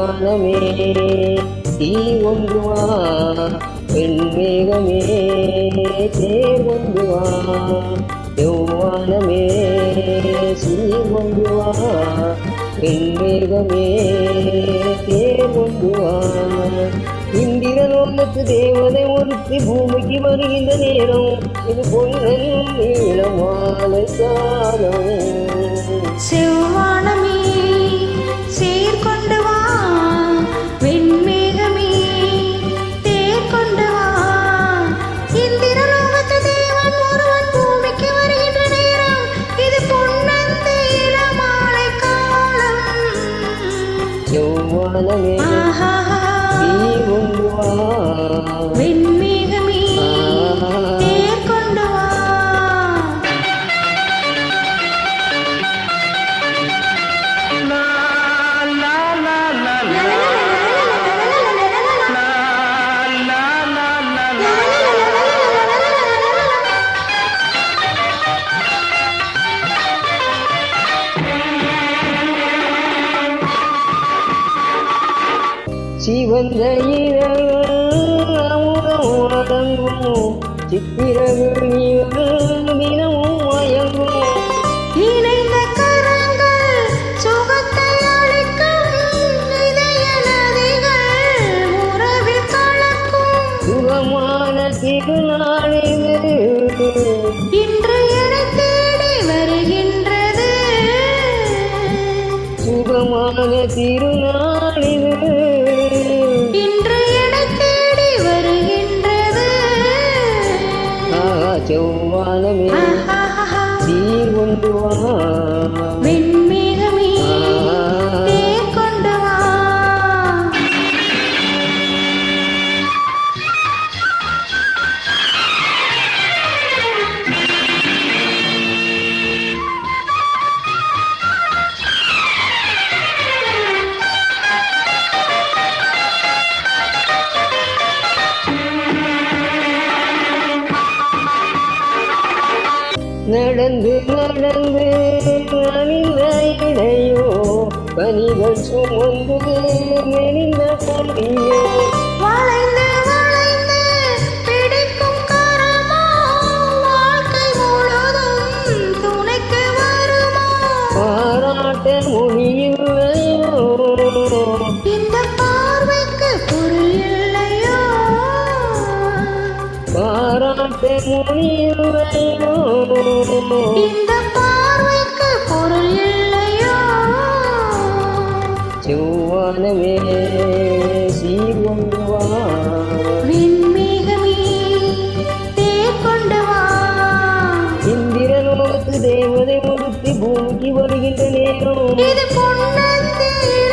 செவ்வானமே தீ ஒன்று வா வெண்மேகமே தேர் ஒன்று வா செவ்வானமே சீர் ஒன்று வா வெண்மேகமே தேர் ஒன்று வா இந்திரலோகத்து தேவதை ஒருத்தி பூமிக்கு வருகின்ற நேரம் இது பொன்னன் நீளமான காலம் செவ்வானமே சீர்கொண்டு வா வெண்மேகமே தேர் கொண்டு வா இந்திரலோகத்து தேவன் ஒருவன் பூமிக்கு வருகின்ற நேரம் இது பொன்னந்தீர மாலை காலம் செவ்வானமே தீ கொண்டு வா வெண்மேகமே தேர் கொண்டு வா சிவந்த இரவும் அடங்கும் சித்திரவு தினமும் மயங்கும் இணைந்த கரங்கள் சுகத்தை அளிக்கும் இதய நதிகள் உறவில் கலக்கும் சுகமான திருநாளிது இன்று என்னை தேடி வருகின்றது சுகமான திருநாளிது இன்று என்னை தேடி வருகின்றது செவ்வானமே சீர் கொண்டு வா வெண்மேகமே தேர் கொண்டு வா நடந்து நடந்து அணிந்த இடையோ பனிகள் சுமந்து நெளிந்த கொடியோ வளைந்து வளைந்து பிடிக்கும் கரமோ வாழ்க்கை முழுதும் துணைக்கு வருமோ பாராட்ட முடியலையோ இந்த பார்வைக்கு பொருள் இல்லையோ பாராட்ட முடியலையோ இந்த பார்வைக்கு பொருள் இல்லையோ செவ்வானமே சீர் கொண்டு வா வெண்மேகமே தேர் கொண்டு வா இந்திரலோகத்து தேவதை ஒருத்தி பூமிக்கு வருகின்ற நேரம் இது பொன்னந்தீர